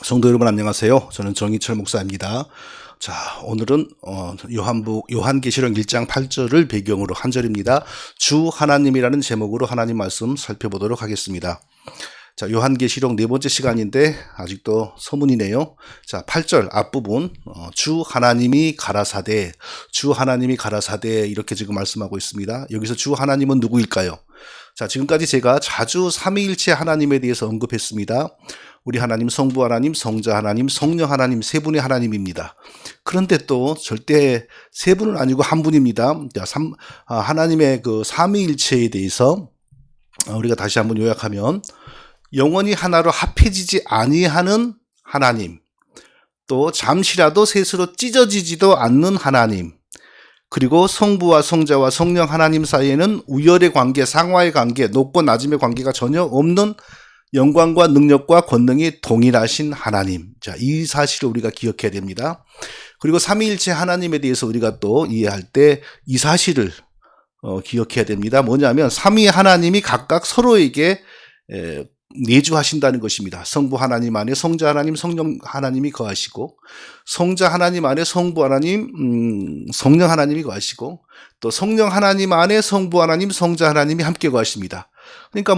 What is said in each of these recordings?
성도 여러분 안녕하세요. 저는 정희철 목사입니다. 자, 오늘은 요한계시록 1장 8절을 배경으로 한 절입니다. 주 하나님이라는 제목으로 하나님 말씀 살펴보도록 하겠습니다. 자, 요한계시록 네 번째 시간인데 아직도 서문이네요. 자, 8절 앞부분 주 하나님이 가라사대, 주 하나님이 가라사대 이렇게 지금 말씀하고 있습니다. 여기서 주 하나님은 누구일까요? 자, 지금까지 제가 자주 삼위일체 하나님에 대해서 언급했습니다. 우리 하나님, 성부 하나님, 성자 하나님, 성령 하나님 세 분의 하나님입니다. 그런데 또 절대 세 분은 아니고 한 분입니다. 하나님의 그 삼위일체에 대해서 우리가 다시 한번 요약하면 영원히 하나로 합해지지 아니하는 하나님, 또 잠시라도 셋으로 찢어지지도 않는 하나님, 그리고 성부와 성자와 성령 하나님 사이에는 우열의 관계, 상하의 관계, 높고 낮음의 관계가 전혀 없는 영광과 능력과 권능이 동일하신 하나님. 자, 이 사실을 우리가 기억해야 됩니다. 그리고 삼위일체 하나님에 대해서 우리가 또 이해할 때 이 사실을 기억해야 됩니다. 뭐냐면 삼위 하나님이 각각 서로에게 내주하신다는 것입니다. 성부 하나님 안에 성자 하나님, 성령 하나님이 거하시고, 성자 하나님 안에 성부 하나님, 성령 하나님이 거하시고, 또 성령 하나님 안에 성부 하나님, 성자 하나님이 함께 거하십니다. 그러니까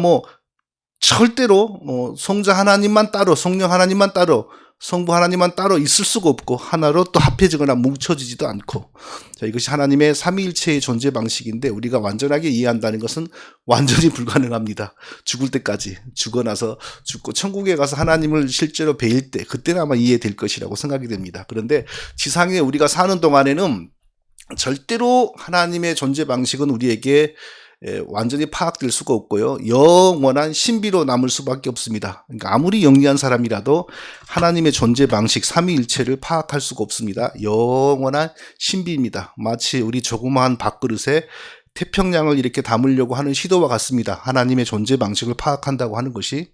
절대로 성자 하나님만 따로, 성령 하나님만 따로, 성부 하나님만 따로 있을 수가 없고 하나로 또 합해지거나 뭉쳐지지도 않고, 자, 이것이 하나님의 삼위일체의 존재 방식인데 우리가 완전하게 이해한다는 것은 완전히 불가능합니다. 죽을 때까지, 죽고 나서 죽고 천국에 가서 하나님을 실제로 뵐 때 그때는 아마 이해될 것이라고 생각이 됩니다. 그런데 지상에 우리가 사는 동안에는 절대로 하나님의 존재 방식은 우리에게 완전히 파악될 수가 없고요. 영원한 신비로 남을 수밖에 없습니다. 그러니까 아무리 영리한 사람이라도 하나님의 존재 방식, 삼위일체를 파악할 수가 없습니다. 영원한 신비입니다. 마치 우리 조그마한 밥그릇에 태평양을 이렇게 담으려고 하는 시도와 같습니다. 하나님의 존재 방식을 파악한다고 하는 것이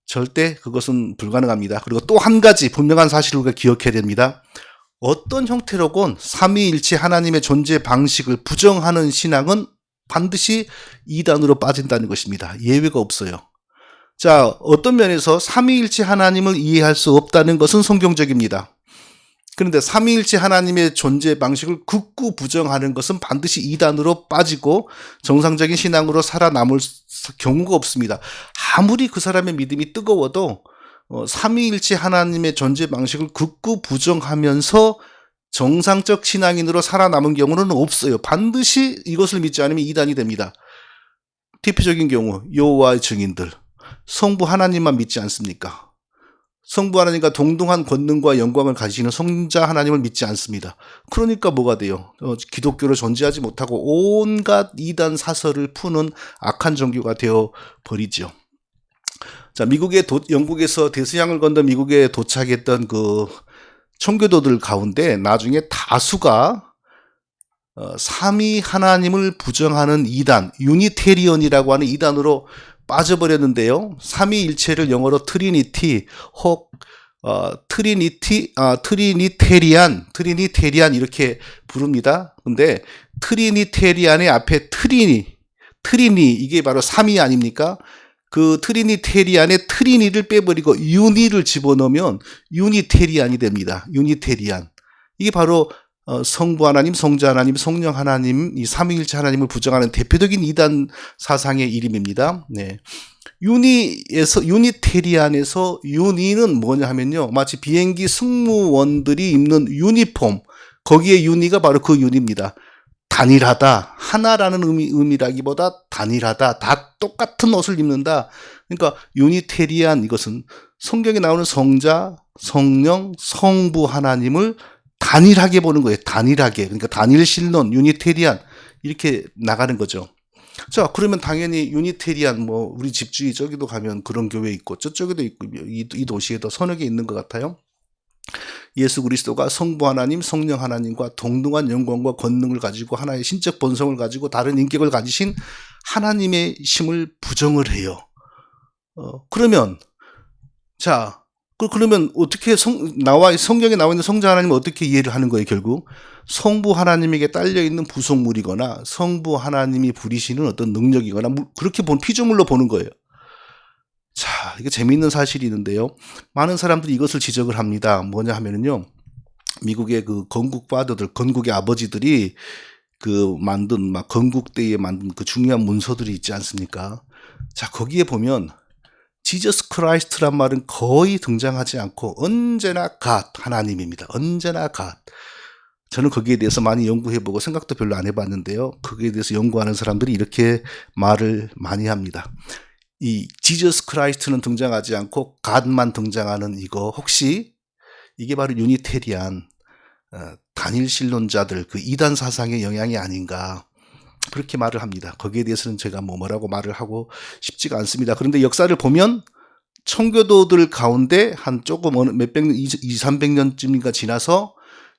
절대 그것은 불가능합니다. 그리고 또 한 가지 분명한 사실을 우리가 기억해야 됩니다. 어떤 형태로건 삼위일체 하나님의 존재 방식을 부정하는 신앙은 반드시 이단으로 빠진다는 것입니다. 예외가 없어요. 자, 어떤 면에서 삼위일체 하나님을 이해할 수 없다는 것은 성경적입니다. 그런데 삼위일체 하나님의 존재 방식을 극구 부정하는 것은 반드시 이단으로 빠지고 정상적인 신앙으로 살아남을 경우가 없습니다. 아무리 그 사람의 믿음이 뜨거워도 삼위일체 하나님의 존재 방식을 극구 부정하면서 정상적 신앙인으로 살아남은 경우는 없어요. 반드시 이것을 믿지 않으면 이단이 됩니다. 대표적인 경우 여호와의 증인들, 성부 하나님만 믿지 않습니까? 성부 하나님과 동등한 권능과 영광을 가지시는 성자 하나님을 믿지 않습니다. 그러니까 뭐가 돼요? 기독교를 존재하지 못하고 온갖 이단 사설을 푸는 악한 종교가 되어버리죠. 자, 영국에서 대서양을 건너 미국에 도착했던 그 청교도들 가운데 나중에 다수가 삼위 하나님을 부정하는 이단, 유니테리언이라고 하는 이단으로 빠져버렸는데요. 삼위일체를 영어로 트리니티 혹 트리니테리안 이렇게 부릅니다. 근데 트리니테리안의 앞에 트리니 이게 바로 삼위 아닙니까? 그 트리니테리안의 트리니를 빼버리고 유니를 집어넣으면 유니테리안이 됩니다. 유니테리안. 이게 바로 성부 하나님, 성자 하나님, 성령 하나님, 이 삼위일체 하나님을 부정하는 대표적인 이단 사상의 이름입니다. 네. 유니테리안에서 유니는 뭐냐 하면요. 마치 비행기 승무원들이 입는 유니폼. 거기에 유니가 바로 그 유니입니다. 단일하다. 하나라는 의미라기보다 단일하다. 다 똑같은 옷을 입는다. 그러니까 유니테리안, 이것은 성경에 나오는 성자, 성령, 성부 하나님을 단일하게 보는 거예요. 단일하게. 그러니까 단일신론, 유니테리안 이렇게 나가는 거죠. 자, 그러면 당연히 유니테리안 우리 집주위 저기도 가면 그런 교회 있고 저쪽에도 있고 이 도시에도 서너 개 있는 것 같아요. 예수 그리스도가 성부 하나님, 성령 하나님과 동등한 영광과 권능을 가지고 하나의 신적 본성을 가지고 다른 인격을 가지신 하나님의 심을 부정을 해요. 그러면 어떻게 성경에 나와 있는 성자 하나님은 어떻게 이해를 하는 거예요? 결국 성부 하나님에게 딸려 있는 부속물이거나 성부 하나님이 부리시는 어떤 능력이거나 그렇게 피조물로 보는 거예요. 자, 이게 재미있는 사실이 있는데요. 많은 사람들이 이것을 지적을 합니다. 뭐냐 하면은요. 미국의 그 건국 파더들, 건국의 아버지들이 그 만든 막 건국대에 만든 그 중요한 문서들이 있지 않습니까? 자, 거기에 보면 지저스 크라이스트란 말은 거의 등장하지 않고 언제나 갓 하나님입니다. 언제나 갓. 저는 거기에 대해서 많이 연구해보고 생각도 별로 안 해봤는데요. 거기에 대해서 연구하는 사람들이 이렇게 말을 많이 합니다. 이 지저스 크라이스트는 등장하지 않고 갓만 등장하는 이거 혹시 이게 바로 유니테리안 단일 신론자들 그 이단 사상의 영향이 아닌가 그렇게 말을 합니다. 거기에 대해서는 제가 뭐라고 말을 하고 싶지가 않습니다. 그런데 역사를 보면 청교도들 가운데 한 조금 어느 몇백 년, 200~300년쯤인가 지나서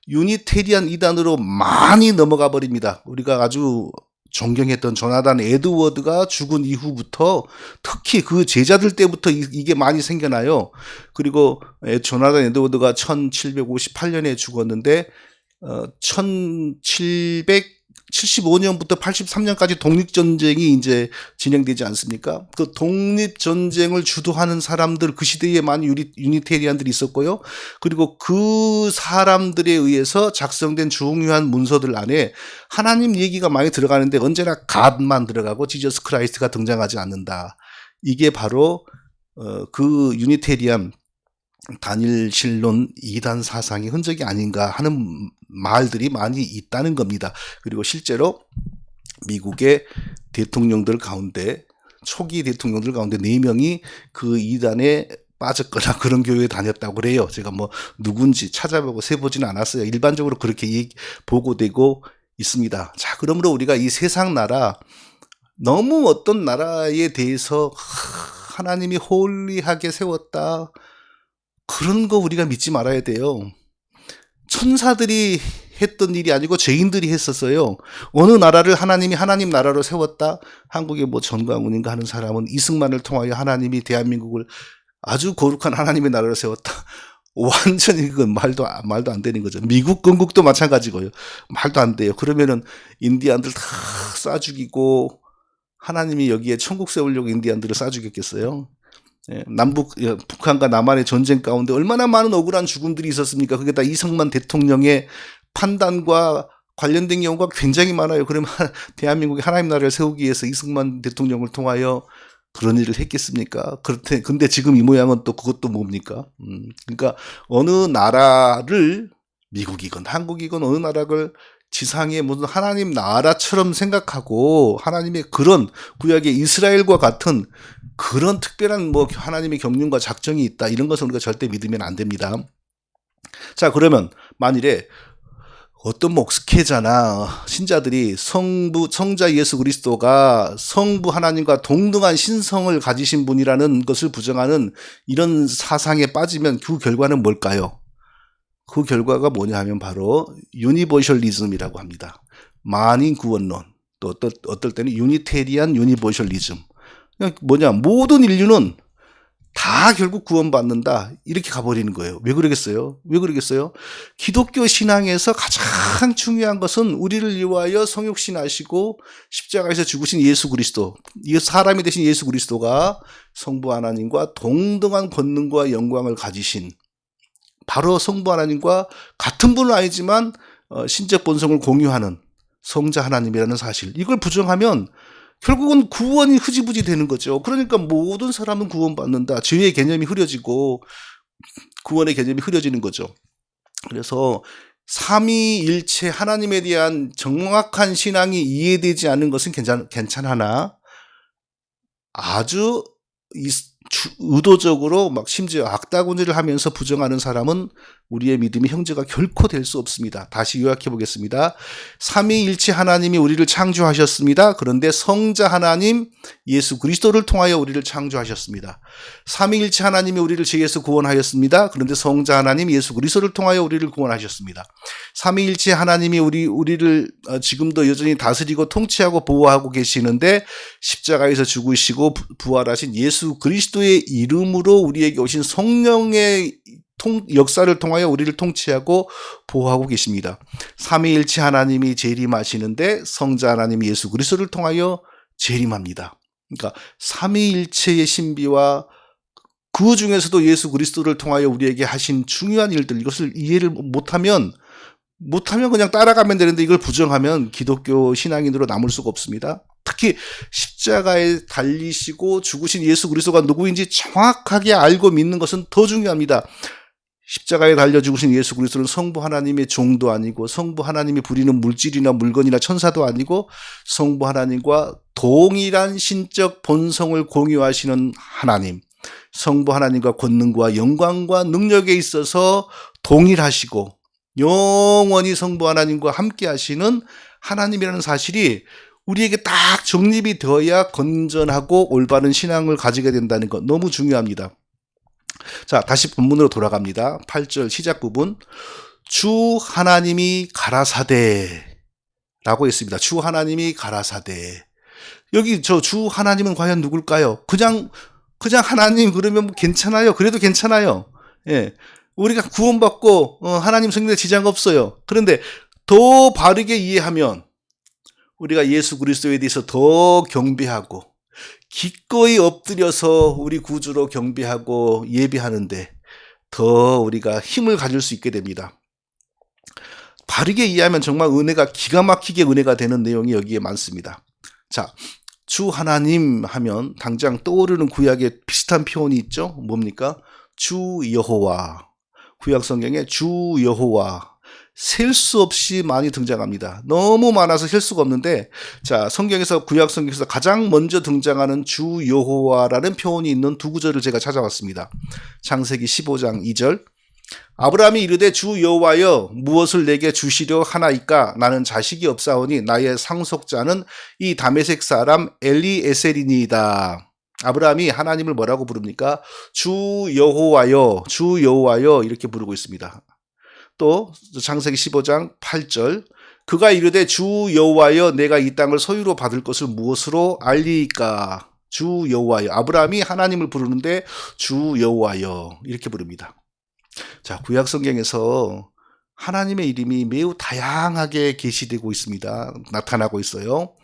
유니테리안 이단으로 많이 넘어가 버립니다. 우리가 아주 존경했던 조나단 에드워드가 죽은 이후부터 특히 그 제자들 때부터 이게 많이 생겨나요. 그리고 조나단 에드워드가 1758년에 죽었는데 1775년부터 83년까지 독립전쟁이 이제 진행되지 않습니까? 그 독립전쟁을 주도하는 사람들, 그 시대에 많은 유니테리안들이 있었고요. 그리고 그 사람들에 의해서 작성된 중요한 문서들 안에 하나님 얘기가 많이 들어가는데 언제나 갓만 들어가고 지저스 크라이스트가 등장하지 않는다. 이게 바로 그 유니테리안 단일 신론 이단 사상의 흔적이 아닌가 하는 말들이 많이 있다는 겁니다. 그리고 실제로 미국의 대통령들 가운데 초기 대통령들 가운데 4명이 그 이단에 빠졌거나 그런 교회에 다녔다고 그래요. 제가 뭐 누군지 찾아보고 세보지는 않았어요. 일반적으로 그렇게 보고되고 있습니다. 자, 그러므로 우리가 이 세상 나라 너무 어떤 나라에 대해서 하나님이 홀리하게 세웠다 그런 거 우리가 믿지 말아야 돼요. 천사들이 했던 일이 아니고 죄인들이 했었어요. 어느 나라를 하나님이 하나님 나라로 세웠다. 한국의 뭐 전광훈인가 하는 사람은 이승만을 통하여 하나님이 대한민국을 아주 거룩한 하나님의 나라로 세웠다. 완전히 그건 말도 안 되는 거죠. 미국 건국도 마찬가지고요. 말도 안 돼요. 그러면은 인디안들 다 쏴 죽이고 하나님이 여기에 천국 세우려고 인디안들을 쏴 죽였겠어요? 북한과 남한의 전쟁 가운데 얼마나 많은 억울한 죽음들이 있었습니까? 그게 다 이승만 대통령의 판단과 관련된 경우가 굉장히 많아요. 그러면 대한민국이 하나님 나라를 세우기 위해서 이승만 대통령을 통하여 그런 일을 했겠습니까? 근데 지금 이 모양은 또 그것도 뭡니까? 그러니까 어느 나라를 미국이건 한국이건 어느 나라를 지상의 무슨 하나님 나라처럼 생각하고 하나님의 그런 구약의 이스라엘과 같은 그런 특별한 뭐 하나님의 경륜과 작정이 있다 이런 것을 우리가 절대 믿으면 안 됩니다. 자, 그러면 만일에 어떤 목스케자나 신자들이 성자 예수 그리스도가 성부 하나님과 동등한 신성을 가지신 분이라는 것을 부정하는 이런 사상에 빠지면 그 결과는 뭘까요? 그 결과가 뭐냐 하면 바로 유니버셜리즘이라고 합니다. 만인 구원론, 또 어떨 때는 유니테리안 유니버셜리즘. 뭐냐, 모든 인류는 다 결국 구원받는다 이렇게 가버리는 거예요. 왜 그러겠어요? 기독교 신앙에서 가장 중요한 것은 우리를 위하여 성육신하시고 십자가에서 죽으신 예수 그리스도, 이 사람이 되신 예수 그리스도가 성부 하나님과 동등한 권능과 영광을 가지신 바로 성부 하나님과 같은 분은 아니지만 신적 본성을 공유하는 성자 하나님이라는 사실, 이걸 부정하면 결국은 구원이 흐지부지 되는 거죠. 그러니까 모든 사람은 구원받는다. 죄의 개념이 흐려지고 구원의 개념이 흐려지는 거죠. 그래서 삼위일체 하나님에 대한 정확한 신앙이 이해되지 않는 것은 괜찮으나 아주 의도적으로 막 심지어 악다구니를 하면서 부정하는 사람은 우리의 믿음의 형제가 결코 될 수 없습니다. 다시 요약해 보겠습니다. 삼위일체 하나님이 우리를 창조하셨습니다. 그런데 성자 하나님 예수 그리스도를 통하여 우리를 창조하셨습니다. 삼위일체 하나님이 우리를 죄에서 구원하였습니다. 그런데 성자 하나님 예수 그리스도를 통하여 우리를 구원하셨습니다. 삼위일체 하나님이 우리를 지금도 여전히 다스리고 통치하고 보호하고 계시는데 십자가에서 죽으시고 부활하신 예수 그리스도의 이름으로 우리에게 오신 성령의 역사를 통하여 우리를 통치하고 보호하고 계십니다. 삼위일체 하나님이 재림하시는데 성자 하나님 예수 그리스도를 통하여 재림합니다. 그러니까 삼위일체의 신비와 그 중에서도 예수 그리스도를 통하여 우리에게 하신 중요한 일들, 이것을 이해를 못하면 그냥 따라가면 되는데, 이걸 부정하면 기독교 신앙인으로 남을 수가 없습니다. 특히 십자가에 달리시고 죽으신 예수 그리스도가 누구인지 정확하게 알고 믿는 것은 더 중요합니다. 십자가에 달려 죽으신 예수 그리스도는 성부 하나님의 종도 아니고, 성부 하나님이 부리는 물질이나 물건이나 천사도 아니고, 성부 하나님과 동일한 신적 본성을 공유하시는 하나님, 성부 하나님과 권능과 영광과 능력에 있어서 동일하시고 영원히 성부 하나님과 함께 하시는 하나님이라는 사실이 우리에게 딱 정립이 되어야 건전하고 올바른 신앙을 가지게 된다는 것, 너무 중요합니다. 자, 다시 본문으로 돌아갑니다. 8절 시작 부분. 주 하나님이 가라사대 라고 했습니다. 주 하나님이 가라사대. 여기 저 주 하나님은 과연 누굴까요? 그냥 하나님 그러면 뭐 괜찮아요. 그래도 괜찮아요. 예. 우리가 구원받고 하나님 성령에 지장 없어요. 그런데 더 바르게 이해하면 우리가 예수 그리스도에 대해서 더 경배하고 기꺼이 엎드려서 우리 구주로 경배하고 예배하는데 더 우리가 힘을 가질 수 있게 됩니다. 바르게 이해하면 정말 은혜가 기가 막히게 은혜가 되는 내용이 여기에 많습니다. 자, 주 하나님 하면 당장 떠오르는 구약에 비슷한 표현이 있죠. 뭡니까? 주 여호와. 구약 성경에 주 여호와. 셀 수 없이 많이 등장합니다. 너무 많아서 셀 수가 없는데, 자, 성경에서, 구약 성경에서 가장 먼저 등장하는 주 여호와라는 표현이 있는 두 구절을 제가 찾아왔습니다. 창세기 15장 2절. 아브라함이 이르되 주 여호와여 무엇을 내게 주시려 하나이까? 나는 자식이 없사오니 나의 상속자는 이 다메섹 사람 엘리에셀이니이다. 아브라함이 하나님을 뭐라고 부릅니까? 주 여호와여, 주 여호와여 이렇게 부르고 있습니다. 또 창세기 15장 8절. 그가 이르되 주 여호와여 내가 이 땅을 소유로 받을 것을 무엇으로 알리이까? 주 여호와여. 아브라함이 하나님을 부르는데 주 여호와여 이렇게 부릅니다. 자, 구약 성경에서 하나님의 이름이 매우 다양하게 계시되고 있습니다. 나타나고 있어요.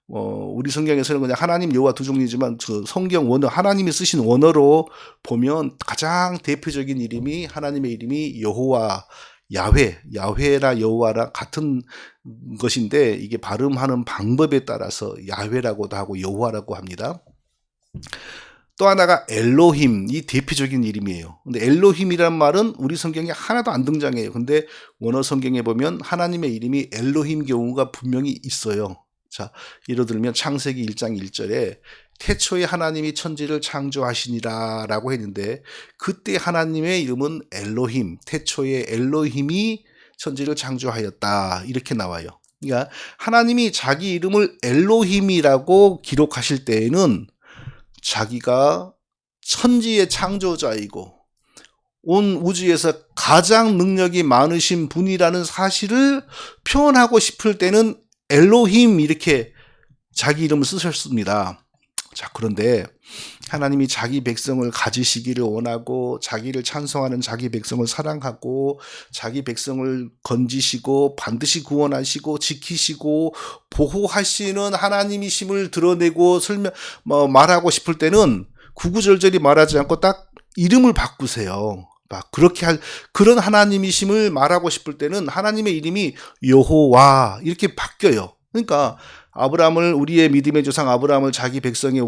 우리 성경에서는 그냥 하나님 여호와 두 종류지만 그 성경 원어, 하나님이 쓰신 원어로 보면 가장 대표적인 이름이, 하나님의 이름이 여호와, 야훼나 여호와라 같은 것인데, 이게 발음하는 방법에 따라서 야훼라고도 하고 여호와라고 합니다. 또 하나가 엘로힘, 이 대표적인 이름이에요. 근데 엘로힘이란 말은 우리 성경에 하나도 안 등장해요. 근데 원어 성경에 보면 하나님의 이름이 엘로힘 경우가 분명히 있어요. 자, 예를 들면 창세기 1장 1절에 태초에 하나님이 천지를 창조하시니라 라고 했는데, 그때 하나님의 이름은 엘로힘, 태초에 엘로힘이 천지를 창조하였다 이렇게 나와요. 그러니까 하나님이 자기 이름을 엘로힘이라고 기록하실 때에는 자기가 천지의 창조자이고 온 우주에서 가장 능력이 많으신 분이라는 사실을 표현하고 싶을 때는 엘로힘 이렇게 자기 이름을 쓰셨습니다. 자, 그런데 하나님이 자기 백성을 가지시기를 원하고 자기를 찬송하는 자기 백성을 사랑하고 자기 백성을 건지시고 반드시 구원하시고 지키시고 보호하시는 하나님이심을 드러내고 말하고 싶을 때는 구구절절히 말하지 않고 딱 이름을 바꾸세요. 그런 하나님이심을 말하고 싶을 때는 하나님의 이름이 여호와 이렇게 바뀌어요. 그러니까 아브라함을, 우리의 믿음의 조상 아브라함을 자기 백성의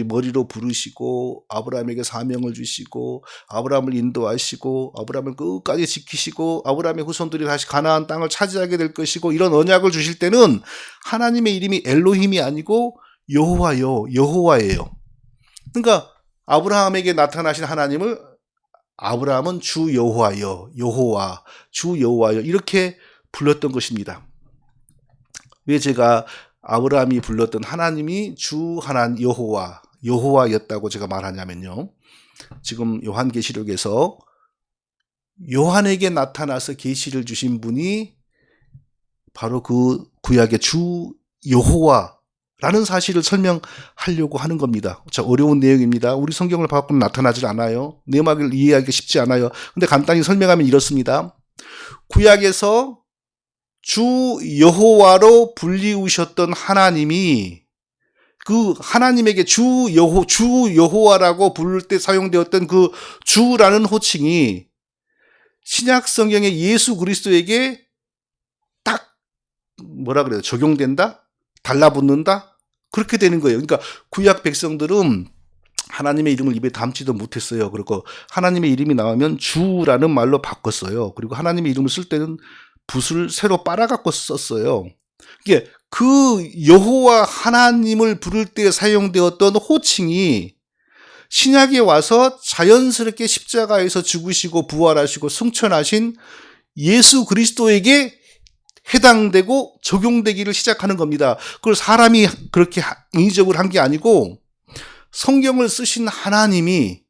머리로 부르시고 아브라함에게 사명을 주시고 아브라함을 인도하시고 아브라함을 끝까지 지키시고 아브라함의 후손들이 다시 가나안 땅을 차지하게 될 것이고 이런 언약을 주실 때는 하나님의 이름이 엘로힘이 아니고 여호와예요. 그러니까 아브라함에게 나타나신 하나님을 아브라함은 주 여호와여, 주 여호와여 이렇게 불렀던 것입니다. 왜 제가 아브라함이 불렀던 하나님이 주 하나님 여호와였다고 제가 말하냐면요. 지금 요한계시록에서 요한에게 나타나서 계시를 주신 분이 바로 그 구약의 주 여호와라는 사실을 설명하려고 하는 겁니다. 자, 어려운 내용입니다. 우리 성경을 봐서는 나타나질 않아요. 내막을 이해하기 쉽지 않아요. 근데 간단히 설명하면 이렇습니다. 구약에서 주 여호와로 불리우셨던 하나님이 그 하나님에게 주 여호와라고 부를 때 사용되었던 그 주라는 호칭이 신약 성경의 예수 그리스도에게 딱 뭐라 그래요? 적용된다? 달라붙는다? 그렇게 되는 거예요. 그러니까 구약 백성들은 하나님의 이름을 입에 담지도 못했어요. 그리고 하나님의 이름이 나오면 주라는 말로 바꿨어요. 그리고 하나님의 이름을 쓸 때는 붓을 새로 빨아갖고 썼어요. 이게 그 여호와 하나님을 부를 때 사용되었던 호칭이 신약에 와서 자연스럽게 십자가에서 죽으시고 부활하시고 승천하신 예수 그리스도에게 해당되고 적용되기를 시작하는 겁니다. 그걸 사람이 그렇게 인위적으로 한 게 아니고 성경을 쓰신 하나님이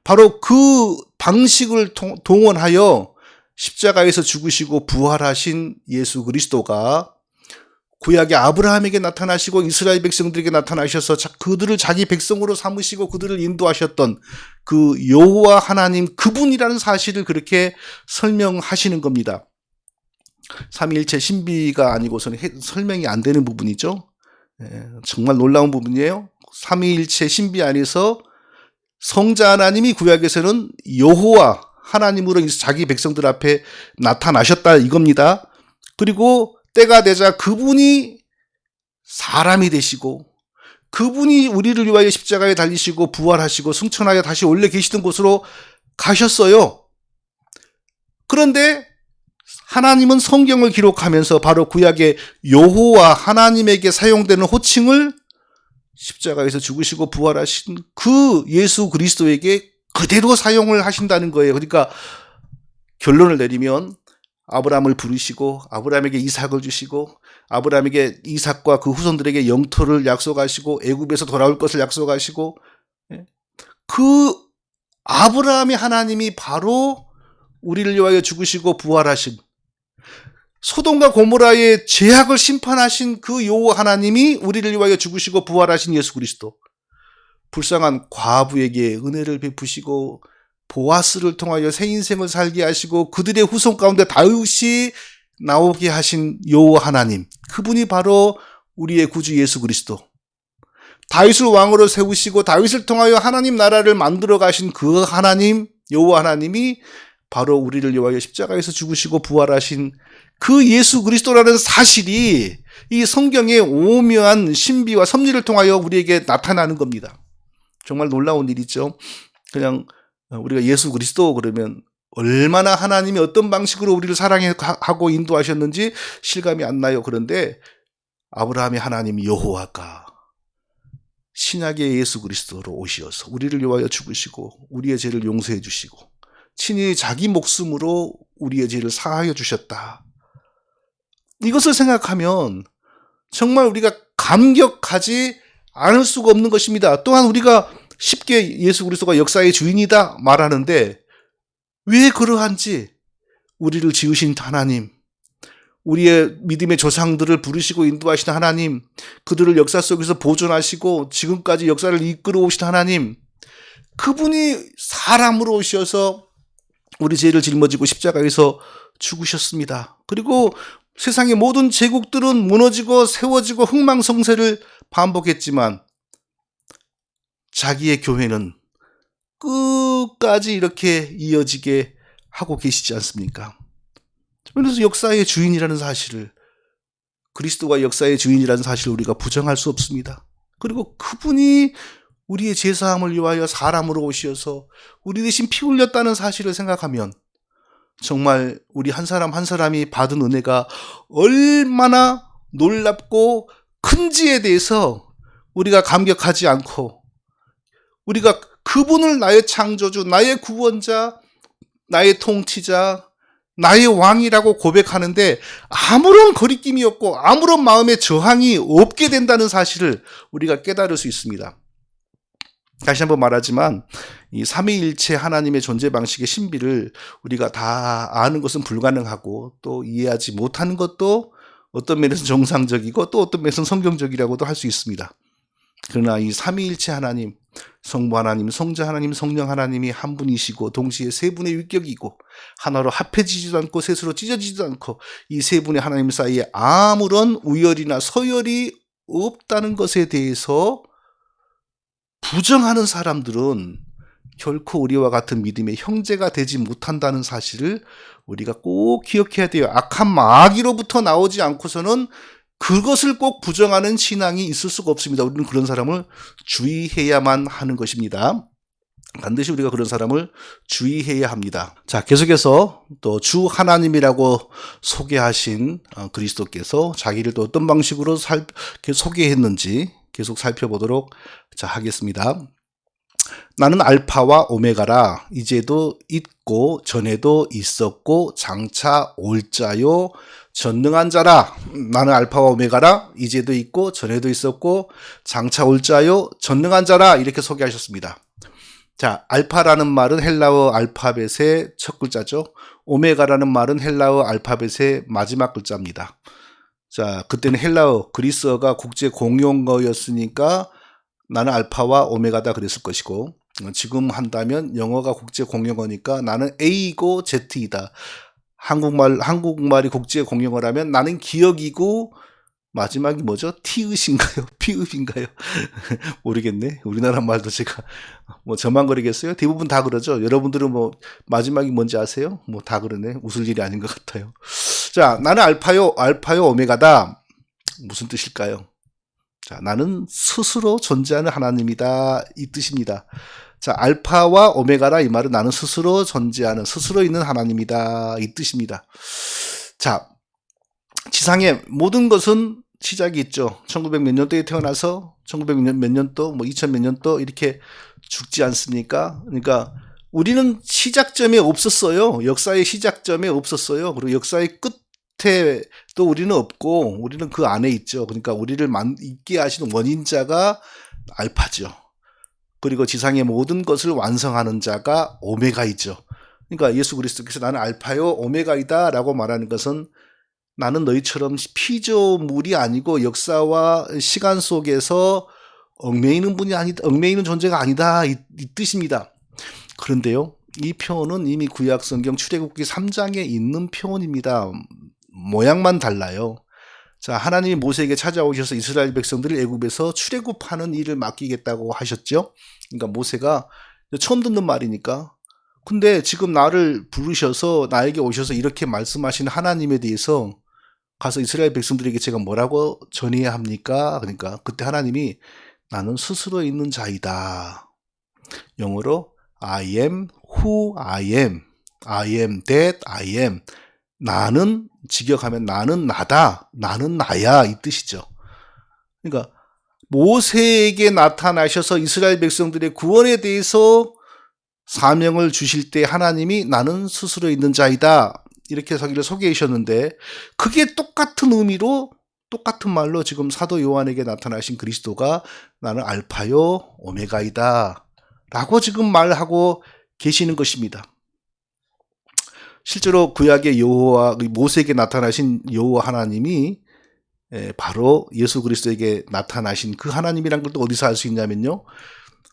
바로 그 방식을 동원하여 십자가에서 죽으시고 부활하신 예수 그리스도가 구약의 아브라함에게 나타나시고 이스라엘 백성들에게 나타나셔서 그들을 자기 백성으로 삼으시고 그들을 인도하셨던 그 여호와 하나님 그분이라는 사실을 그렇게 설명하시는 겁니다. 삼위일체 신비가 아니고서는 설명이 안 되는 부분이죠. 정말 놀라운 부분이에요. 삼위일체 신비 안에서 성자 하나님이 구약에서는 여호와 하나님으로 자기 백성들 앞에 나타나셨다 이겁니다. 그리고 때가 되자 그분이 사람이 되시고 그분이 우리를 위하여 십자가에 달리시고 부활하시고 승천하여 다시 원래 계시던 곳으로 가셨어요. 그런데 하나님은 성경을 기록하면서 바로 구약의 여호와 하나님에게 사용되는 호칭을 십자가에서 죽으시고 부활하신 그 예수 그리스도에게 그대로 사용을 하신다는 거예요. 그러니까 결론을 내리면 아브라함을 부르시고 아브라함에게 이삭을 주시고 아브라함에게 이삭과 그 후손들에게 영토를 약속하시고 애굽에서 돌아올 것을 약속하시고 그 아브라함의 하나님이 바로 우리를 위하여 죽으시고 부활하신 소돔과 고모라의 죄악을 심판하신 그 여호와 하나님이 우리를 위하여 죽으시고 부활하신 예수 그리스도. 불쌍한 과부에게 은혜를 베푸시고 보아스를 통하여 새 인생을 살게 하시고 그들의 후손 가운데 다윗이 나오게 하신 여호와 하나님. 그분이 바로 우리의 구주 예수 그리스도. 다윗을 왕으로 세우시고 다윗을 통하여 하나님 나라를 만들어 가신 그 하나님, 여호와 하나님이 바로 우리를 위하여 십자가에서 죽으시고 부활하신 그 예수 그리스도라는 사실이 이 성경의 오묘한 신비와 섭리를 통하여 우리에게 나타나는 겁니다. 정말 놀라운 일이죠. 그냥 우리가 예수 그리스도 그러면 얼마나 하나님이 어떤 방식으로 우리를 사랑하고 인도하셨는지 실감이 안 나요. 그런데 아브라함의 하나님 여호와가 신약의 예수 그리스도로 오시어서 우리를 위하여 죽으시고 우리의 죄를 용서해 주시고 친히 자기 목숨으로 우리의 죄를 사하여 주셨다. 이것을 생각하면 정말 우리가 감격하지 않을 수가 없는 것입니다. 또한 우리가 쉽게 예수 그리스도가 역사의 주인이다 말하는데 왜 그러한지 우리를 지으신 하나님, 우리의 믿음의 조상들을 부르시고 인도하신 하나님, 그들을 역사 속에서 보존하시고 지금까지 역사를 이끌어 오신 하나님, 그분이 사람으로 오셔서 우리 죄를 짊어지고 십자가에서 죽으셨습니다. 그리고 세상의 모든 제국들은 무너지고 세워지고 흥망성쇠를 반복했지만 자기의 교회는 끝까지 이렇게 이어지게 하고 계시지 않습니까? 그래서 역사의 주인이라는 사실을, 그리스도가 역사의 주인이라는 사실을 우리가 부정할 수 없습니다. 그리고 그분이 우리의 죄사함을 위하여 사람으로 오셔서 우리 대신 피 흘렸다는 사실을 생각하면 정말 우리 한 사람 한 사람이 받은 은혜가 얼마나 놀랍고 큰지에 대해서 우리가 감격하지 않고 우리가 그분을 나의 창조주, 나의 구원자, 나의 통치자, 나의 왕이라고 고백하는데 아무런 거리낌이 없고 아무런 마음의 저항이 없게 된다는 사실을 우리가 깨달을 수 있습니다. 다시 한번 말하지만 이 삼위일체 하나님의 존재 방식의 신비를 우리가 다 아는 것은 불가능하고 또 이해하지 못하는 것도 어떤 면에서는 정상적이고 또 어떤 면에서는 성경적이라고도 할 수 있습니다. 그러나 이 삼위일체 하나님, 성부 하나님, 성자 하나님, 성령 하나님이 한 분이시고 동시에 세 분의 위격이고 하나로 합해지지도 않고 셋으로 찢어지지도 않고 이 세 분의 하나님 사이에 아무런 우열이나 서열이 없다는 것에 대해서 부정하는 사람들은 결코 우리와 같은 믿음의 형제가 되지 못한다는 사실을 우리가 꼭 기억해야 돼요. 악한 마귀로부터 나오지 않고서는 그것을 꼭 부정하는 신앙이 있을 수가 없습니다. 우리는 그런 사람을 주의해야만 하는 것입니다. 반드시 우리가 그런 사람을 주의해야 합니다. 자, 계속해서 또 주 하나님이라고 소개하신 그리스도께서 자기를 또 어떤 방식으로 소개했는지 계속 살펴보도록 하겠습니다. 나는 알파와 오메가라. 이제도 있고 전에도 있었고 장차 올 자요 전능한 자라. 나는 알파와 오메가라. 이제도 있고 전에도 있었고 장차 올 자요 전능한 자라. 이렇게 소개하셨습니다. 자, 알파라는 말은 헬라어 알파벳의 첫 글자죠. 오메가라는 말은 헬라어 알파벳의 마지막 글자입니다. 자, 그때는 헬라어, 그리스어가 국제 공용어였으니까 나는 알파와 오메가다 그랬을 것이고, 지금 영어가 국제 공용어니까 나는 A이고 Z이다. 한국말이 국제 공용어라면 나는 기억이고 마지막이 뭐죠? 티읕인가요? 피읕인가요? 모르겠네. 우리나라 말도 제가 저만 그러겠어요? 대부분 다 그러죠. 여러분들은 마지막이 뭔지 아세요? 다 그러네. 웃을 일이 아닌 것 같아요. 자, 나는 알파요 오메가다. 무슨 뜻일까요? 자, 나는 스스로 존재하는 하나님이다. 이 뜻입니다. 자, 알파와 오메가라 이 말은 나는 스스로 존재하는, 스스로 있는 하나님이다. 이 뜻입니다. 자, 지상의 모든 것은 시작이 있죠. 1900 몇 년도에 태어나서 1900 몇 년도, 2000 몇 년도 이렇게 죽지 않습니까? 그러니까 우리는 시작점에 없었어요. 역사의 시작점에 없었어요. 그리고 역사의 끝에 또 우리는 없고 우리는 그 안에 있죠. 그러니까 우리를 있게 하시는 원인자가 알파죠. 그리고 지상의 모든 것을 완성하는 자가 오메가이죠. 그러니까 예수 그리스도께서 나는 알파요 오메가이다 라고 말하는 것은 나는 너희처럼 피조물이 아니고 역사와 시간 속에서 얽매이는 존재가 아니다. 이 뜻입니다. 그런데요, 이 표현은 이미 구약 성경 출애굽기 3장에 있는 표현입니다. 모양만 달라요. 자, 하나님이 모세에게 찾아오셔서 이스라엘 백성들을 애굽에서 출애굽하는 일을 맡기겠다고 하셨죠. 그러니까 모세가 처음 듣는 말이니까. 근데 지금 나를 부르셔서 나에게 오셔서 이렇게 말씀하신 하나님에 대해서 가서 이스라엘 백성들에게 제가 뭐라고 전해야 합니까? 그러니까 그때 하나님이 나는 스스로 있는 자이다. 영어로 I am who I am. I am that I am. 나는 직역하면 나는 나다. 나는 나야. 이 뜻이죠. 그러니까 모세에게 나타나셔서 이스라엘 백성들의 구원에 대해서 사명을 주실 때 하나님이 나는 스스로 있는 자이다. 이렇게 자기를 소개해 주셨는데 그게 똑같은 의미로 똑같은 말로 지금 사도 요한에게 나타나신 그리스도가 나는 알파요 오메가이다 라고 지금 말하고 계시는 것입니다. 실제로 구약의 여호와 모세에게 나타나신 여호와 하나님이 바로 예수 그리스도에게 나타나신 그 하나님이란 걸 또 어디서 알 수 있냐면요.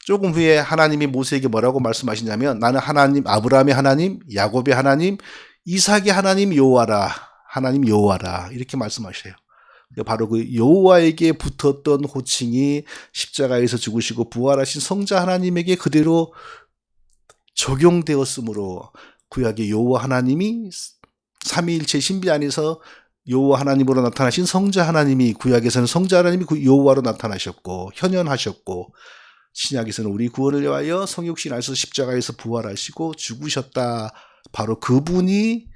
조금 후에 하나님이 모세에게 뭐라고 말씀하시냐면 나는 하나님 아브라함의 하나님 야곱의 하나님 이삭의 하나님 여호와라. 하나님 여호와라. 이렇게 말씀하셔요. 바로 그 여호와에게 붙었던 호칭이 십자가에서 죽으시고 부활하신 성자 하나님에게 그대로 적용되었으므로 구약의 여호와 하나님이 삼위일체 신비 안에서 여호와 하나님으로 나타나신 성자 하나님이 구약에서는 성자 하나님이 여호와로 나타나셨고 현현하셨고 신약에서는 우리 구원을 위하여 성육신 안에서 십자가에서 부활하시고 죽으셨다. 바로 그분이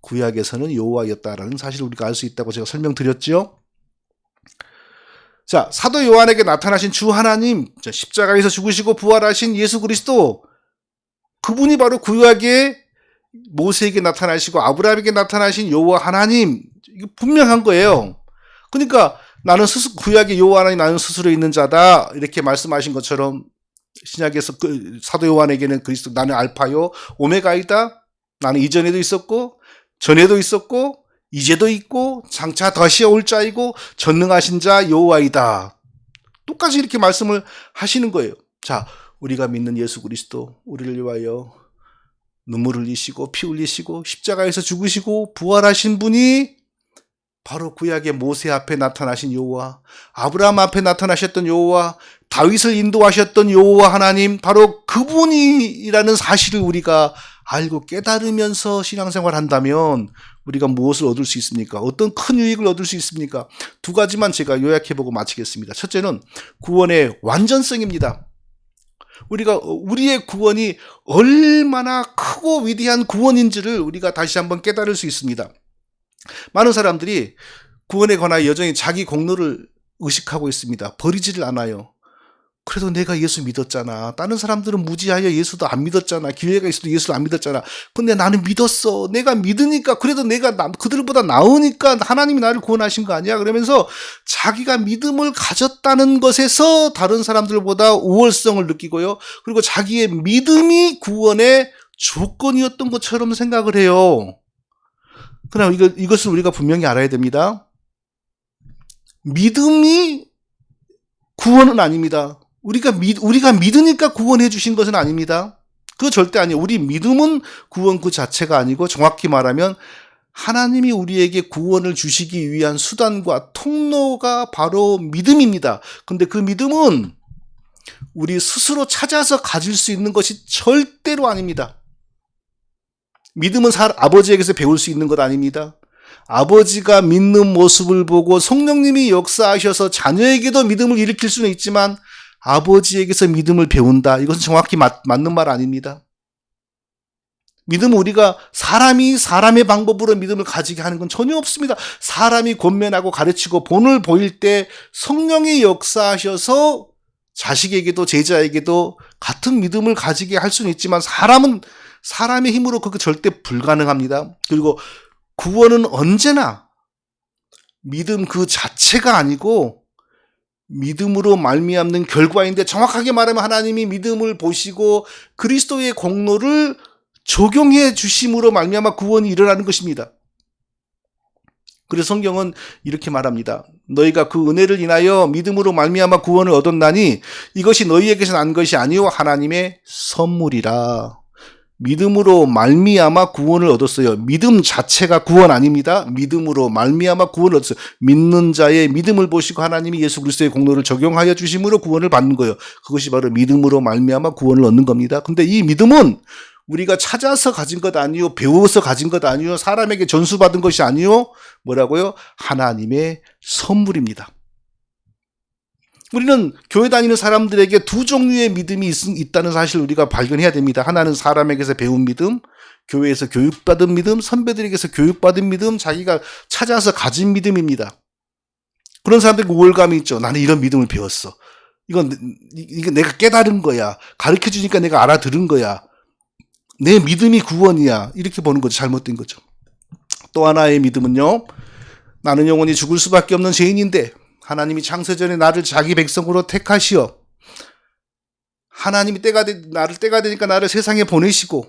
구약에서는 여호와였다라는 사실을 우리가 알 수 있다고 제가 설명드렸죠. 자, 사도 요한에게 나타나신 주 하나님, 십자가에서 죽으시고 부활하신 예수 그리스도, 그분이 바로 구약의 모세에게 나타나시고 아브라함에게 나타나신 여호와 하나님, 이거 분명한 거예요. 그러니까 나는 구약의 여호와 하나님 나는 스스로 있는 자다 이렇게 말씀하신 것처럼 신약에서 사도 요한에게는 그리스도 나는 알파요 오메가이다. 나는 이전에도 있었고 전에도 있었고 이제도 있고 장차 다시 올 자이고 전능하신 자 여호와이다. 똑같이 이렇게 말씀을 하시는 거예요. 자, 우리가 믿는 예수 그리스도 우리를 위하여 눈물 흘리시고 피 흘리시고 십자가에서 죽으시고 부활하신 분이 바로 구약의 모세 앞에 나타나신 여호와, 아브라함 앞에 나타나셨던 여호와, 다윗을 인도하셨던 여호와 하나님, 바로 그분이라는 사실을 우리가 알고 깨달으면서 신앙생활 한다면 우리가 무엇을 얻을 수 있습니까? 어떤 큰 유익을 얻을 수 있습니까? 두 가지만 제가 요약해보고 마치겠습니다. 첫째는 구원의 완전성입니다. 우리의 구원이 얼마나 크고 위대한 구원인지를 우리가 다시 한번 깨달을 수 있습니다. 많은 사람들이 구원에 관하여 여전히 자기 공로를 의식하고 있습니다. 버리지를 않아요. 그래도 내가 예수 믿었잖아. 다른 사람들은 무지하여 예수도 안 믿었잖아. 기회가 있어도 예수를 안 믿었잖아. 근데 나는 믿었어. 내가 믿으니까, 그래도 내가 그들보다 나으니까 하나님이 나를 구원하신 거 아니야? 그러면서 자기가 믿음을 가졌다는 것에서 다른 사람들보다 우월성을 느끼고요. 그리고 자기의 믿음이 구원의 조건이었던 것처럼 생각을 해요. 그러나 이것을 우리가 분명히 알아야 됩니다. 믿음이 구원은 아닙니다. 우리가 믿으니까 구원해 주신 것은 아닙니다. 그거 절대 아니에요. 우리 믿음은 구원 그 자체가 아니고, 정확히 말하면 하나님이 우리에게 구원을 주시기 위한 수단과 통로가 바로 믿음입니다. 근데 그 믿음은 우리 스스로 찾아서 가질 수 있는 것이 절대로 아닙니다. 믿음은 아버지에게서 배울 수 있는 것 아닙니다. 아버지가 믿는 모습을 보고 성령님이 역사하셔서 자녀에게도 믿음을 일으킬 수는 있지만 아버지에게서 믿음을 배운다. 이것은 정확히 맞는 말 아닙니다. 믿음은 우리가 사람이 사람의 방법으로 믿음을 가지게 하는 건 전혀 없습니다. 사람이 권면하고 가르치고 본을 보일 때 성령이 역사하셔서 자식에게도 제자에게도 같은 믿음을 가지게 할 수는 있지만 사람은 사람의 힘으로 그거 절대 불가능합니다. 그리고 구원은 언제나 믿음 그 자체가 아니고 믿음으로 말미암는 결과인데, 정확하게 말하면 하나님이 믿음을 보시고 그리스도의 공로를 적용해 주심으로 말미암아 구원이 일어나는 것입니다. 그래서 성경은 이렇게 말합니다. 너희가 그 은혜를 인하여 믿음으로 말미암아 구원을 얻었나니 이것이 너희에게서 난 것이 아니요 하나님의 선물이라. 믿음으로 말미암아 구원을 얻었어요. 믿음 자체가 구원 아닙니다. 믿음으로 말미암아 구원을 얻었어요. 믿는 자의 믿음을 보시고 하나님이 예수 그리스도의 공로를 적용하여 주심으로 구원을 받는 거예요. 그것이 바로 믿음으로 말미암아 구원을 얻는 겁니다. 근데 이 믿음은 우리가 찾아서 가진 것 아니요, 배워서 가진 것 아니요, 사람에게 전수받은 것이 아니요, 뭐라고요? 하나님의 선물입니다. 우리는 교회 다니는 사람들에게 두 종류의 믿음이 있다는 사실을 우리가 발견해야 됩니다. 하나는 사람에게서 배운 믿음, 교회에서 교육받은 믿음, 선배들에게서 교육받은 믿음, 자기가 찾아서 가진 믿음입니다. 그런 사람들이 우월감이 있죠. 나는 이런 믿음을 배웠어. 이건 내가 깨달은 거야. 가르쳐 주니까 내가 알아들은 거야. 내 믿음이 구원이야. 이렇게 보는 거죠. 잘못된 거죠. 또 하나의 믿음은요, 나는 영원히 죽을 수밖에 없는 죄인인데 하나님이 창세전에 나를 자기 백성으로 택하시어 하나님이 때가 되니까 나를 세상에 보내시고,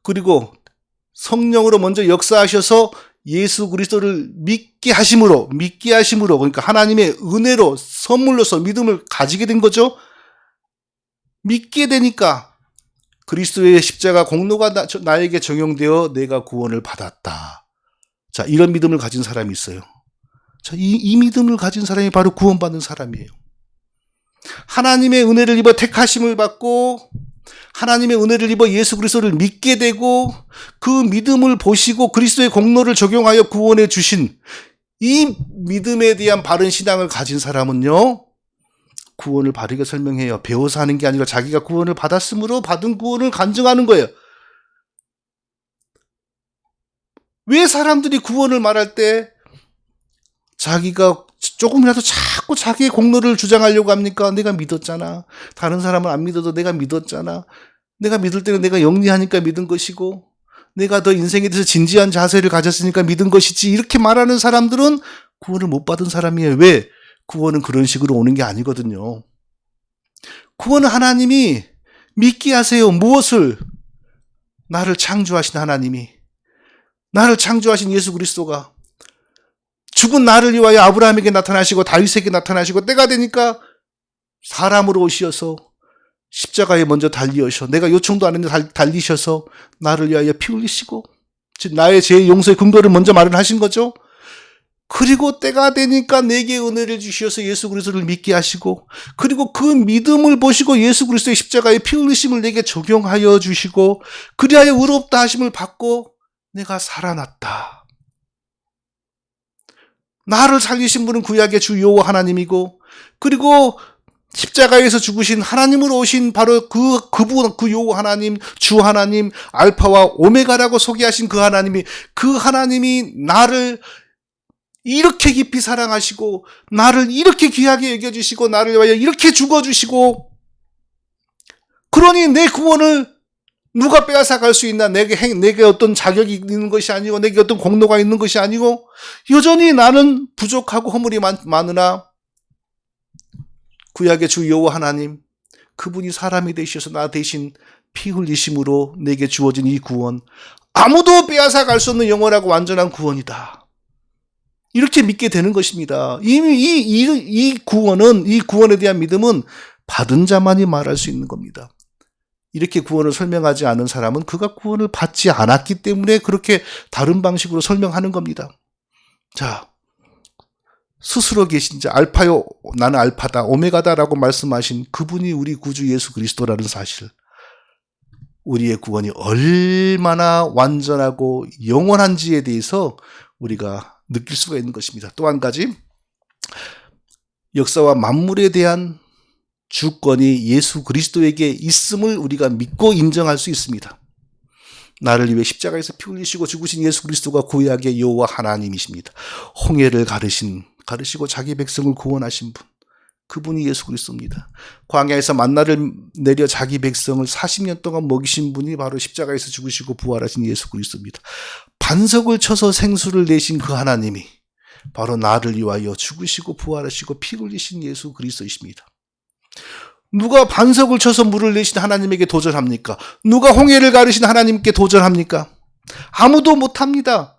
그리고 성령으로 먼저 역사하셔서 예수 그리스도를 믿게 하심으로, 그러니까 하나님의 은혜로 선물로서 믿음을 가지게 된 거죠. 믿게 되니까 그리스도의 십자가 공로가 나에게 적용되어 내가 구원을 받았다. 자, 이런 믿음을 가진 사람이 있어요. 자, 이 믿음을 가진 사람이 바로 구원받는 사람이에요. 하나님의 은혜를 입어 택하심을 받고 하나님의 은혜를 입어 예수 그리스도를 믿게 되고 그 믿음을 보시고 그리스도의 공로를 적용하여 구원해 주신 이 믿음에 대한 바른 신앙을 가진 사람은요, 구원을 바르게 설명해요. 배워서 하는 게 아니라 자기가 구원을 받았으므로 받은 구원을 간증하는 거예요. 왜 사람들이 구원을 말할 때 자기가 조금이라도 자꾸 자기의 공로를 주장하려고 합니까? 내가 믿었잖아. 다른 사람은 안 믿어도 내가 믿었잖아. 내가 믿을 때는 내가 영리하니까 믿은 것이고, 내가 더 인생에 대해서 진지한 자세를 가졌으니까 믿은 것이지. 이렇게 말하는 사람들은 구원을 못 받은 사람이에요. 왜? 구원은 그런 식으로 오는 게 아니거든요. 구원은 하나님이 믿게 하세요. 무엇을? 나를 창조하신 하나님이, 나를 창조하신 예수 그리스도가 죽은 나를 위하여 아브라함에게 나타나시고 다윗에게 나타나시고 때가 되니까 사람으로 오시어서 십자가에 먼저 달리셔서, 내가 요청도 안 했는데 달리셔서 나를 위하여 피 흘리시고, 즉 나의 죄의 용서의 근거를 먼저 말을 하신 거죠. 그리고 때가 되니까 내게 은혜를 주셔서 예수 그리스도를 믿게 하시고, 그리고 그 믿음을 보시고 예수 그리스도의 십자가의 피 흘리심을 내게 적용하여 주시고, 그리하여 의롭다 하심을 받고 내가 살아났다. 나를 살리신 분은 구약의 주 여호와 하나님이고, 그리고 십자가에서 죽으신 하나님으로 오신 바로 그분, 그 여호와 하나님, 주 하나님, 알파와 오메가라고 소개하신 그 하나님이 나를 이렇게 깊이 사랑하시고, 나를 이렇게 귀하게 여겨주시고, 나를 위하여 이렇게 죽어주시고, 그러니 내 구원을 누가 빼앗아갈 수 있나? 내게 어떤 자격이 있는 것이 아니고, 내게 어떤 공로가 있는 것이 아니고, 여전히 나는 부족하고 허물이 많으나, 구약의 주 여호와 하나님, 그분이 사람이 되셔서 나 대신 피 흘리심으로 내게 주어진 이 구원, 아무도 빼앗아갈 수 없는 영원하고 완전한 구원이다. 이렇게 믿게 되는 것입니다. 이미 이 구원에 대한 믿음은 받은 자만이 말할 수 있는 겁니다. 이렇게 구원을 설명하지 않은 사람은 그가 구원을 받지 않았기 때문에 그렇게 다른 방식으로 설명하는 겁니다. 자, 스스로 계신 자, 알파요, 나는 알파다, 오메가다라고 말씀하신 그분이 우리 구주 예수 그리스도라는 사실, 우리의 구원이 얼마나 완전하고 영원한지에 대해서 우리가 느낄 수가 있는 것입니다. 또 한 가지, 역사와 만물에 대한 주권이 예수 그리스도에게 있음을 우리가 믿고 인정할 수 있습니다. 나를 위해 십자가에서 피 흘리시고 죽으신 예수 그리스도가 구약의 여호와 하나님이십니다. 홍해를 가르시고 자기 백성을 구원하신 분, 그분이 예수 그리스도입니다. 광야에서 만나를 내려 자기 백성을 40년 동안 먹이신 분이 바로 십자가에서 죽으시고 부활하신 예수 그리스도입니다. 반석을 쳐서 생수를 내신 그 하나님이 바로 나를 위하여 죽으시고 부활하시고 피 흘리신 예수 그리스도이십니다. 누가 반석을 쳐서 물을 내신 하나님에게 도전합니까? 누가 홍해를 가르신 하나님께 도전합니까? 아무도 못합니다.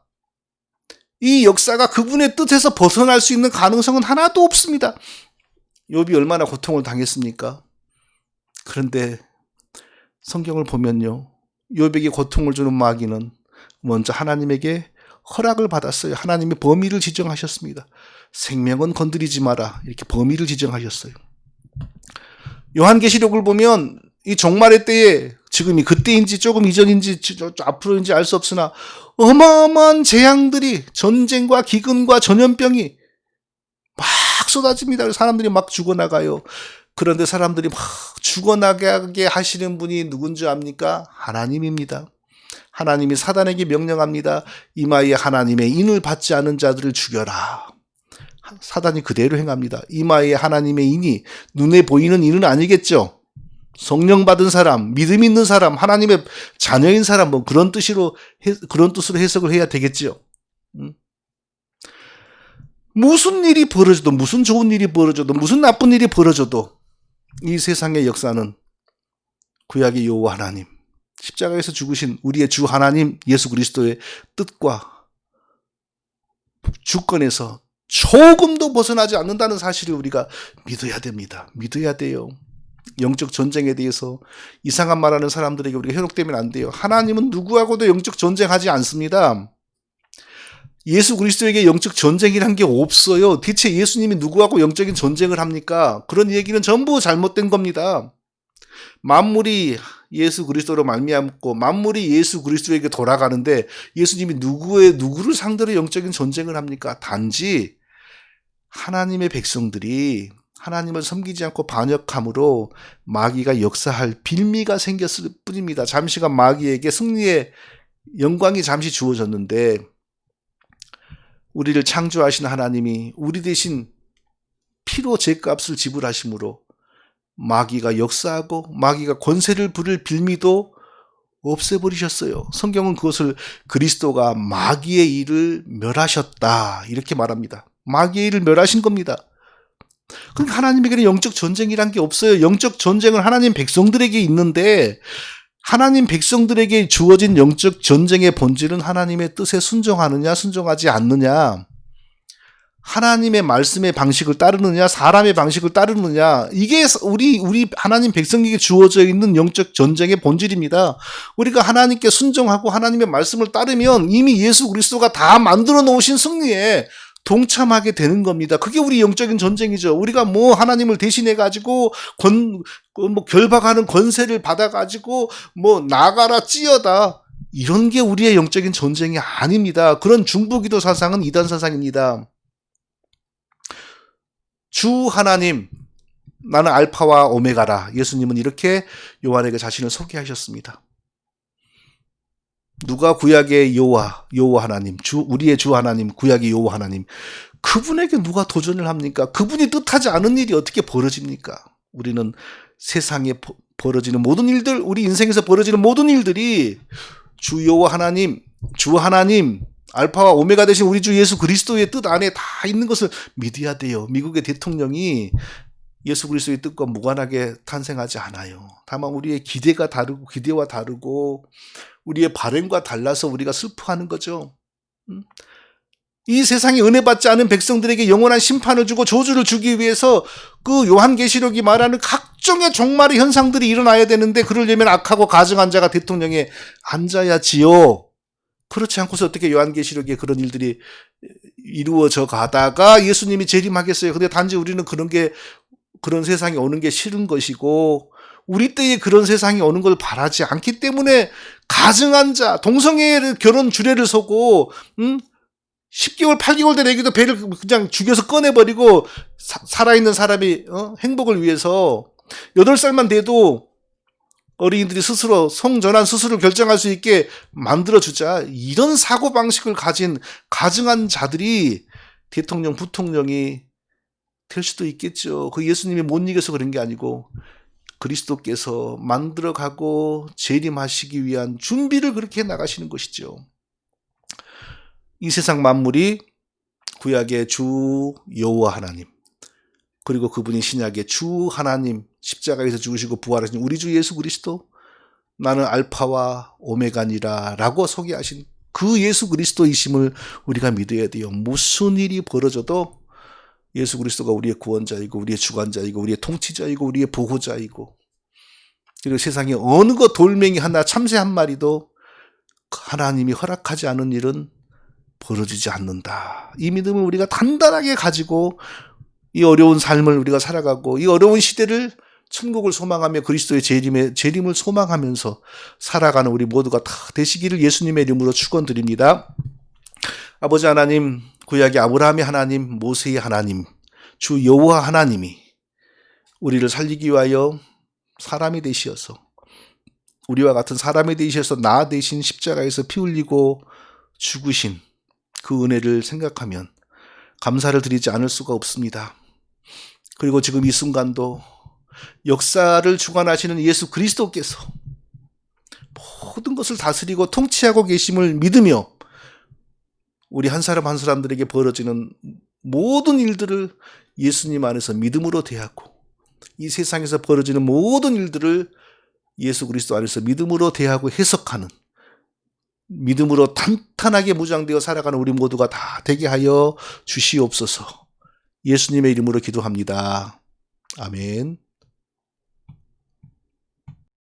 이 역사가 그분의 뜻에서 벗어날 수 있는 가능성은 하나도 없습니다. 욥이 얼마나 고통을 당했습니까? 그런데 성경을 보면요, 욥에게 고통을 주는 마귀는 먼저 하나님에게 허락을 받았어요. 하나님의 범위를 지정하셨습니다. 생명은 건드리지 마라, 이렇게 범위를 지정하셨어요. 요한계시록을 보면 이 종말의 때에, 지금이 그때인지 조금 이전인지 앞으로인지 알 수 없으나 어마어마한 재앙들이, 전쟁과 기근과 전염병이 막 쏟아집니다. 사람들이 막 죽어나가요. 그런데 사람들이 막 죽어나가게 하시는 분이 누군지 압니까? 하나님입니다. 하나님이 사단에게 명령합니다. 이마에 하나님의 인을 받지 않은 자들을 죽여라. 사단이 그대로 행합니다. 이마에 하나님의 인이, 눈에 보이는 인은 아니겠죠. 성령 받은 사람, 믿음 있는 사람, 하나님의 자녀인 사람, 뭐 그런 뜻으로 해석을 해야 되겠지요. 무슨 일이 벌어져도, 무슨 좋은 일이 벌어져도, 무슨 나쁜 일이 벌어져도 이 세상의 역사는 구약의 여호와 하나님, 십자가에서 죽으신 우리의 주 하나님 예수 그리스도의 뜻과 주권에서 조금도 벗어나지 않는다는 사실을 우리가 믿어야 됩니다. 믿어야 돼요. 영적 전쟁에 대해서 이상한 말하는 사람들에게 우리가 현혹되면 안 돼요. 하나님은 누구하고도 영적 전쟁하지 않습니다. 예수 그리스도에게 영적 전쟁이란 게 없어요. 대체 예수님이 누구하고 영적인 전쟁을 합니까? 그런 얘기는 전부 잘못된 겁니다. 만물이 예수 그리스도로 말미암고 만물이 예수 그리스도에게 돌아가는데 예수님이 누구를 상대로 영적인 전쟁을 합니까? 단지 하나님의 백성들이 하나님을 섬기지 않고 반역함으로 마귀가 역사할 빌미가 생겼을 뿐입니다. 잠시간 마귀에게 승리의 영광이 잠시 주어졌는데, 우리를 창조하신 하나님이 우리 대신 피로 죄값을 지불하심으로 마귀가 역사하고 마귀가 권세를 부릴 빌미도 없애버리셨어요. 성경은 그것을 그리스도가 마귀의 일을 멸하셨다, 이렇게 말합니다. 마귀의 일을 멸하신 겁니다. 그러니까 하나님에게는 영적 전쟁이란 게 없어요. 영적 전쟁은 하나님 백성들에게 있는데, 하나님 백성들에게 주어진 영적 전쟁의 본질은 하나님의 뜻에 순종하느냐 순종하지 않느냐, 하나님의 말씀의 방식을 따르느냐 사람의 방식을 따르느냐, 이게 우리 하나님 백성에게 주어져 있는 영적 전쟁의 본질입니다. 우리가 하나님께 순종하고 하나님의 말씀을 따르면 이미 예수 그리스도가 다 만들어 놓으신 승리에 동참하게 되는 겁니다. 그게 우리 영적인 전쟁이죠. 우리가 뭐 하나님을 대신해 가지고 뭐 결박하는 권세를 받아 가지고 뭐 나가라 찌어다, 이런 게 우리의 영적인 전쟁이 아닙니다. 그런 중보기도 사상은 이단 사상입니다. 주 하나님, 나는 알파와 오메가라. 예수님은 이렇게 요한에게 자신을 소개하셨습니다. 누가 구약의 여호와 하나님, 우리의 주 하나님, 구약의 여호와 하나님, 그분에게 누가 도전을 합니까? 그분이 뜻하지 않은 일이 어떻게 벌어집니까? 우리는 세상에 벌어지는 모든 일들, 우리 인생에서 벌어지는 모든 일들이 주 여호와 하나님, 주 하나님, 알파와 오메가 되신 우리 주 예수 그리스도의 뜻 안에 다 있는 것을 믿어야 돼요. 미국의 대통령이 예수 그리스도의 뜻과 무관하게 탄생하지 않아요. 다만 우리의 기대와 다르고 우리의 바램과 달라서 우리가 슬퍼하는 거죠. 이 세상에 은혜 받지 않은 백성들에게 영원한 심판을 주고 저주를 주기 위해서 그 요한계시록이 말하는 각종의 종말의 현상들이 일어나야 되는데, 그러려면 악하고 가증한 자가 대통령에 앉아야지요. 그렇지 않고서 어떻게 요한계시록에 그런 일들이 이루어져 가다가 예수님이 재림하겠어요. 근데 단지 우리는 그런 세상이 오는 게 싫은 것이고, 우리 때에 그런 세상이 오는 걸 바라지 않기 때문에 가증한 자, 동성애 결혼 주례를 서고 10개월 8개월 된 애기도 배를 그냥 죽여서 꺼내버리고 살아있는 사람이 행복을 위해서 8살만 돼도 어린이들이 스스로 성전환 수술을 결정할 수 있게 만들어주자, 이런 사고방식을 가진 가증한 자들이 대통령, 부통령이 될 수도 있겠죠. 그 예수님이 못 이겨서 그런 게 아니고 그리스도께서 만들어가고 재림하시기 위한 준비를 그렇게 나가시는 것이죠. 이 세상 만물이 구약의 주 여호와 하나님, 그리고 그분이 신약의 주 하나님, 십자가에서 죽으시고 부활하신 우리 주 예수 그리스도, 나는 알파와 오메가니라 라고 소개하신 그 예수 그리스도이심을 우리가 믿어야 돼요. 무슨 일이 벌어져도 예수 그리스도가 우리의 구원자이고 우리의 주관자이고 우리의 통치자이고 우리의 보호자이고, 그리고 세상에 어느 것 돌멩이 하나, 참새 한 마리도 하나님이 허락하지 않은 일은 벌어지지 않는다. 이 믿음을 우리가 단단하게 가지고 이 어려운 삶을 우리가 살아가고, 이 어려운 시대를 천국을 소망하며 그리스도의 재림을 소망하면서 살아가는 우리 모두가 다 되시기를 예수님의 이름으로 축원드립니다. 아버지 하나님, 구약의 아브라함의 하나님, 모세의 하나님, 주 여호와 하나님이 우리를 살리기 위하여 사람이 되시어서, 우리와 같은 사람이 되시어서 나 대신 십자가에서 피 흘리고 죽으신 그 은혜를 생각하면 감사를 드리지 않을 수가 없습니다. 그리고 지금 이 순간도 역사를 주관하시는 예수 그리스도께서 모든 것을 다스리고 통치하고 계심을 믿으며 우리 한 사람 한 사람들에게 벌어지는 모든 일들을 예수님 안에서 믿음으로 대하고, 이 세상에서 벌어지는 모든 일들을 예수 그리스도 안에서 믿음으로 대하고 해석하는, 믿음으로 탄탄하게 무장되어 살아가는 우리 모두가 다 되게 하여 주시옵소서. 예수님의 이름으로 기도합니다. 아멘.